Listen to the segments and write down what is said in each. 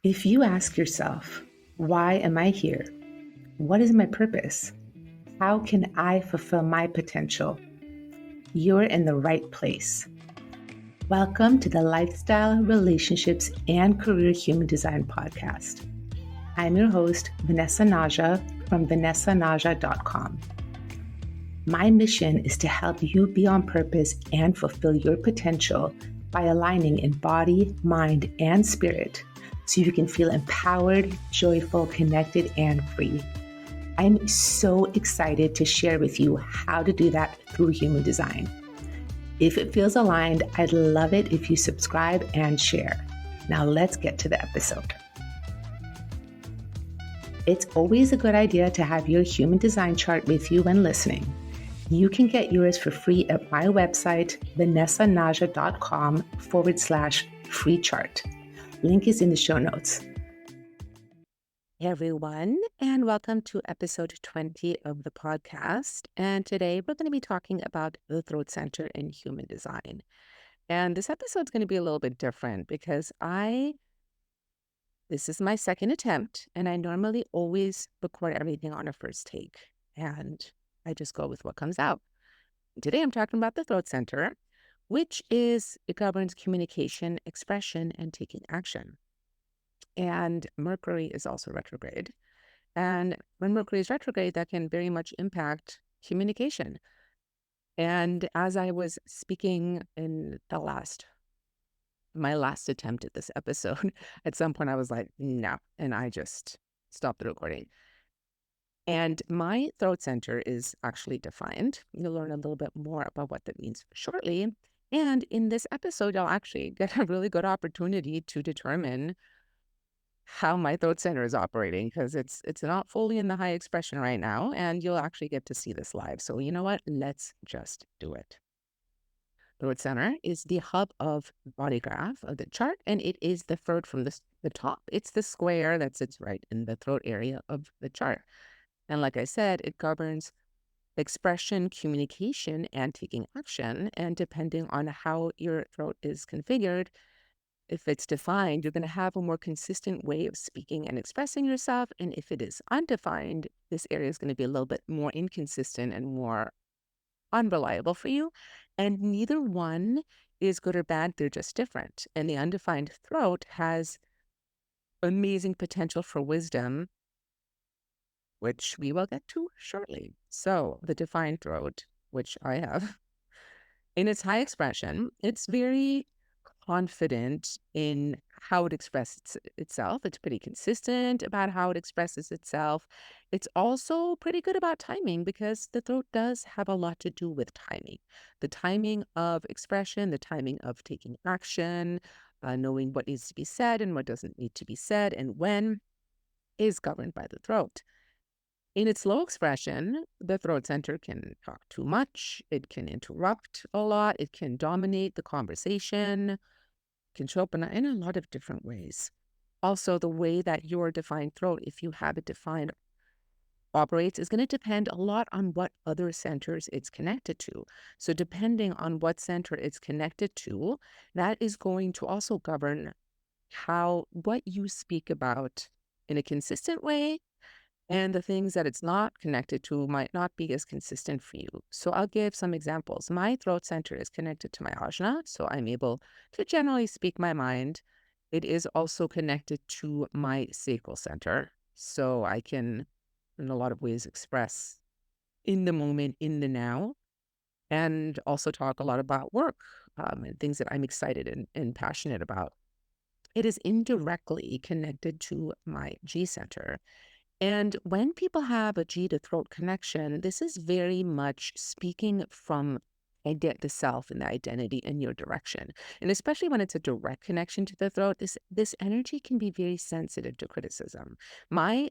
If you ask yourself, why am I here? What is my purpose? How can I fulfill my potential? You're in the right place. Welcome to the Lifestyle, Relationships, and Career Human Design Podcast. I'm your host, Vanessa Naja from vanessanaja.com. My mission is to help you be on purpose and fulfill your potential by aligning in body, mind, and spirit so you can feel empowered, joyful, connected, and free. I'm so excited to share with you how to do that through human design. If it feels aligned, I'd love it if you subscribe and share. Now let's get to the episode. It's always a good idea to have your human design chart with you when listening. You can get yours for free at my website, vanessanaja.com/free chart. Link is in the show notes. Hey everyone, and welcome to episode 20 of the podcast. And today we're going to be talking about the throat center in human design. And this episode is going to be a little bit different because this is my second attempt, and I normally always record everything on a first take. And I just go with what comes out. Today I'm talking about the throat center, which it governs communication, expression, and taking action. And Mercury is also retrograde. And when Mercury is retrograde, that can very much impact communication. And as I was speaking in my last attempt at this episode, at some point I was like, no, and I just stopped the recording. And my throat center is actually defined. You'll learn a little bit more about what that means shortly. And in this episode, you'll actually get a really good opportunity to determine how my throat center is operating, because it's not fully in the high expression right now, and you'll actually get to see this live. So you know what? Let's just do it. Throat center is the hub of body graph of the chart, and it is the third from the top. It's the square that sits right in the throat area of the chart. And like I said, it governs expression, communication, and taking action. And depending on how your throat is configured, if it's defined, you're going to have a more consistent way of speaking and expressing yourself. And if it is undefined, this area is going to be a little bit more inconsistent and more unreliable for you. And neither one is good or bad. They're just different. And the undefined throat has amazing potential for wisdom, which we will get to shortly. So the defined throat, which I have, in its high expression, it's very confident in how it expresses itself. It's pretty consistent about how it expresses itself. It's also pretty good about timing, because the throat does have a lot to do with timing. The timing of expression, the timing of taking action, knowing what needs to be said and what doesn't need to be said, and when, is governed by the throat. In its low expression, the throat center can talk too much. It can interrupt a lot. It can dominate the conversation. Can show up in a lot of different ways. Also, the way that your defined throat, if you have it defined, operates is going to depend a lot on what other centers it's connected to. So depending on what center it's connected to, that is going to also govern what you speak about in a consistent way. And the things that it's not connected to might not be as consistent for you. So I'll give some examples. My throat center is connected to my ajna, so I'm able to generally speak my mind. It is also connected to my sacral center, so I can, in a lot of ways, express in the moment, in the now, and also talk a lot about work and things that I'm excited and passionate about. It is indirectly connected to my G center. And when people have a G to throat connection, this is very much speaking from the self and the identity in your direction. And especially when it's a direct connection to the throat, this energy can be very sensitive to criticism. My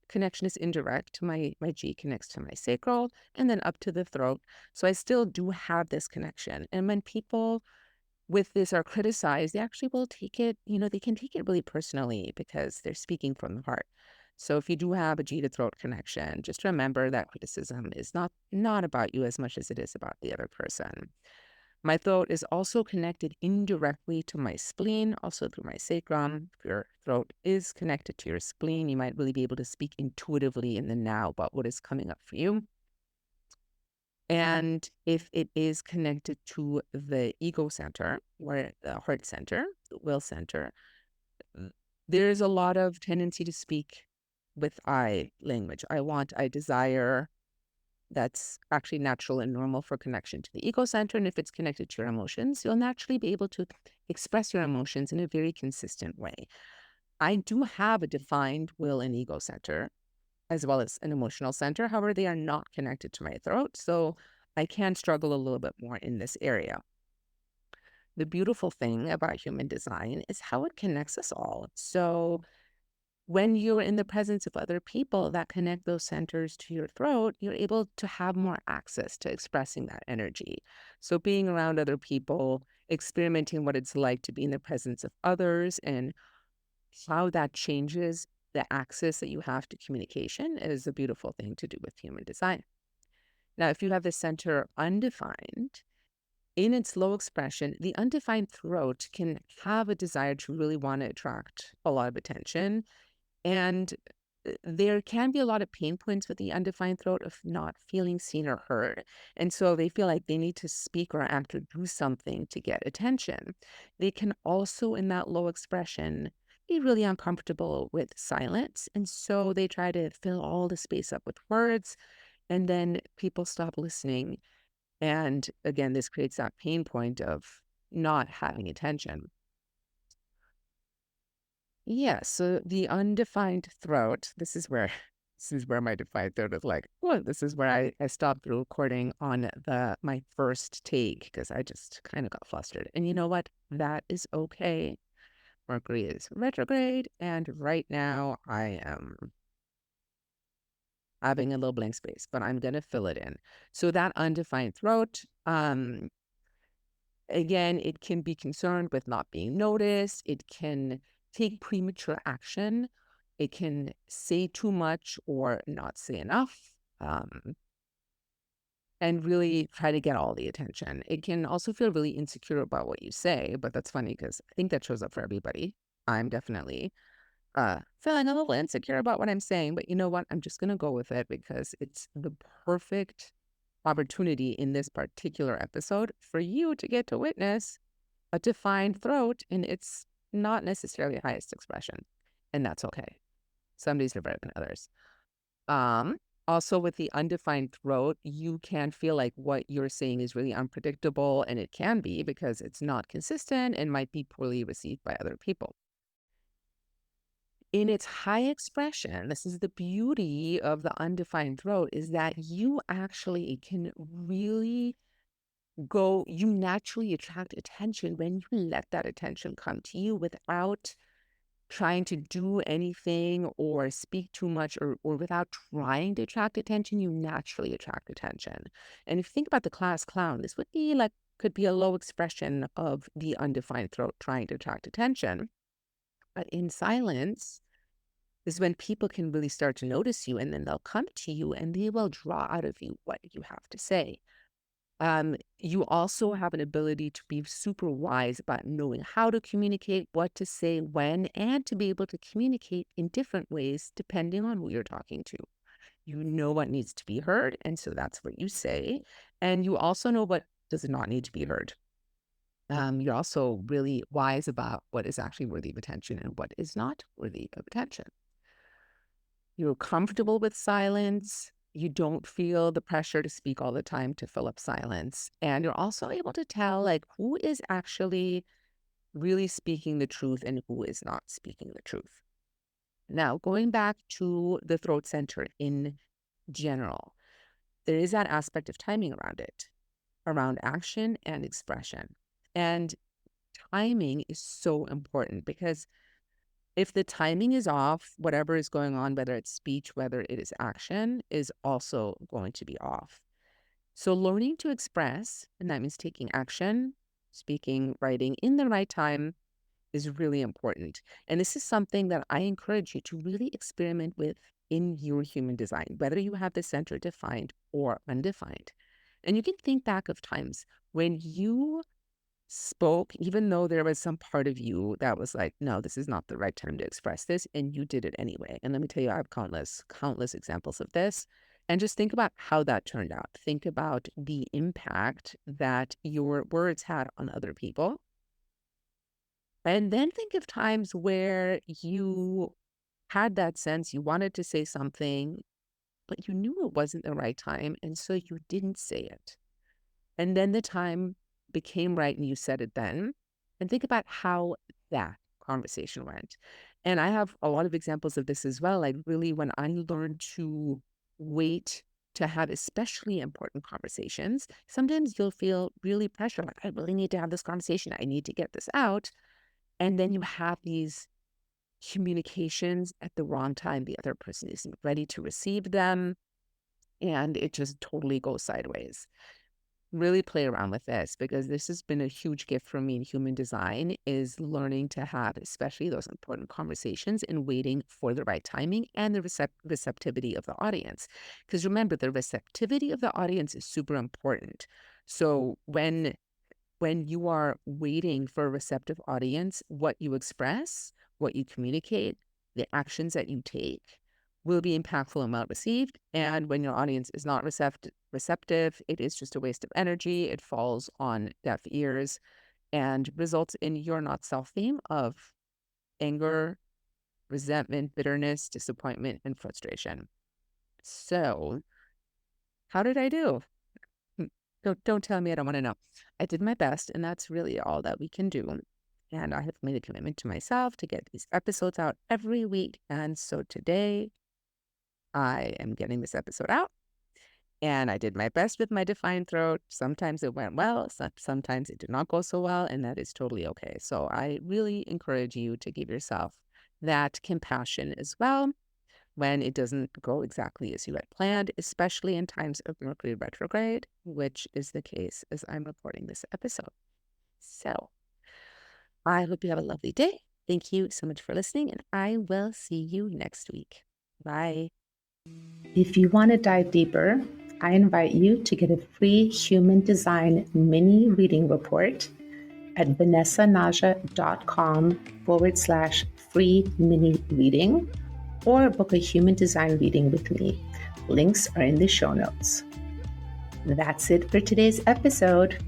connection is indirect. My G connects to my sacral and then up to the throat. So I still do have this connection. And when people with this are criticized, they actually will take it, they can take it really personally because they're speaking from the heart. So if you do have a G to throat connection, just remember that criticism is not about you as much as it is about the other person. My throat is also connected indirectly to my spleen, also through my sacrum. If your throat is connected to your spleen, you might really be able to speak intuitively in the now about what is coming up for you. And if it is connected to the ego center, or the heart center, the will center, mm, there's a lot of tendency to speak with I language. I want, I desire. That's actually natural and normal for connection to the ego center. And if it's connected to your emotions, you'll naturally be able to express your emotions in a very consistent way. I do have a defined will and ego center, as well as an emotional center. However, they are not connected to my throat. So I can struggle a little bit more in this area. The beautiful thing about human design is how it connects us all. So when you're in the presence of other people that connect those centers to your throat, you're able to have more access to expressing that energy. So being around other people, experimenting what it's like to be in the presence of others and how that changes the access that you have to communication is a beautiful thing to do with human design. Now, if you have the center undefined, in its low expression, the undefined throat can have a desire to really want to attract a lot of attention. And there can be a lot of pain points with the undefined throat of not feeling seen or heard. And so they feel like they need to speak or act or do something to get attention. They can also, in that low expression, be really uncomfortable with silence. And so they try to fill all the space up with words, and then people stop listening. And again, this creates that pain point of not having attention. Yeah, so the undefined throat, this is where this is where my defined throat is like, well, this is where I stopped the recording on my first take because I just kind of got flustered. And you know what? That is okay. Mercury is retrograde, and right now I am having a little blank space, but I'm gonna fill it in. So that undefined throat, again, it can be concerned with not being noticed. It can take premature action. It can say too much or not say enough, and really try to get all the attention. It can also feel really insecure about what you say, but that's funny because I think that shows up for everybody. I'm definitely feeling a little insecure about what I'm saying, but you know what? I'm just going to go with it because it's the perfect opportunity in this particular episode for you to get to witness a defined throat and it's not necessarily highest expression. And that's okay. Some days are better than others. Um, Also with the undefined throat, you can feel like what you're saying is really unpredictable, and it can be because it's not consistent and might be poorly received by other people. In its high expression, this is the beauty of the undefined throat, is that you actually can really you naturally attract attention when you let that attention come to you without trying to do anything or speak too much or without trying to attract attention, you naturally attract attention. And if you think about the class clown, this would be like, could be a low expression of the undefined throat trying to attract attention. But in silence is when people can really start to notice you and then they'll come to you and they will draw out of you what you have to say. You also have an ability to be super wise about knowing how to communicate, what to say, when, and to be able to communicate in different ways depending on who you're talking to. You know what needs to be heard, and so that's what you say. And you also know what does not need to be heard. You're also really wise about what is actually worthy of attention and what is not worthy of attention. You're comfortable with silence. You don't feel the pressure to speak all the time to fill up silence. And you're also able to tell like who is actually really speaking the truth and who is not speaking the truth. Now, going back to the throat center in general, there is that aspect of timing around it, around action and expression. And timing is so important because if the timing is off, whatever is going on, whether it's speech, whether it is action, is also going to be off. So learning to express, and that means taking action, speaking, writing in the right time is really important. And this is something that I encourage you to really experiment with in your human design, whether you have the center defined or undefined. And you can think back of times when you spoke, even though there was some part of you that was like, no, this is not the right time to express this, and you did it anyway. And let me tell you, I have countless examples of this. And just think about how that turned out. Think about the impact that your words had on other people. And then think of times where you had that sense you wanted to say something, but you knew it wasn't the right time. And so you didn't say it. And then the time became right and you said it then. And think about how that conversation went. And I have a lot of examples of this as well. Like, really, when I learned to wait to have especially important conversations, sometimes you'll feel really pressured, like, I really need to have this conversation. I need to get this out. And then you have these communications at the wrong time. The other person isn't ready to receive them. And it just totally goes sideways. Really play around with this, because this has been a huge gift for me in human design, is learning to have especially those important conversations and waiting for the right timing and the receptivity of the audience. Because remember, the receptivity of the audience is super important. So when you are waiting for a receptive audience, what you express, what you communicate, the actions that you take will be impactful and well received. And when your audience is not receptive, it is just a waste of energy. It falls on deaf ears and results in your not self theme of anger, resentment, bitterness, disappointment, and frustration. So, how did I do? Don't tell me, I don't want to know. I did my best, and that's really all that we can do. And I have made a commitment to myself to get these episodes out every week. And so today I am getting this episode out, and I did my best with my defined throat. Sometimes it went well, sometimes it did not go so well, and that is totally okay. So I really encourage you to give yourself that compassion as well when it doesn't go exactly as you had planned, especially in times of Mercury retrograde, which is the case as I'm recording this episode. So I hope you have a lovely day. Thank you so much for listening, and I will see you next week. Bye. If you want to dive deeper, I invite you to get a free human design mini reading report at vanessanaja.com/free mini reading, or book a human design reading with me. Links are in the show notes. That's it for today's episode.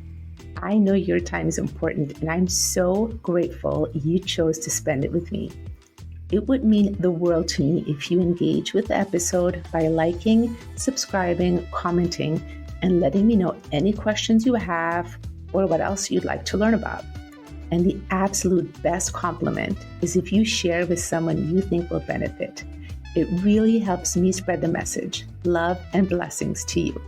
I know your time is important, and I'm so grateful you chose to spend it with me. It would mean the world to me if you engage with the episode by liking, subscribing, commenting, and letting me know any questions you have or what else you'd like to learn about. And the absolute best compliment is if you share with someone you think will benefit. It really helps me spread the message. Love and blessings to you.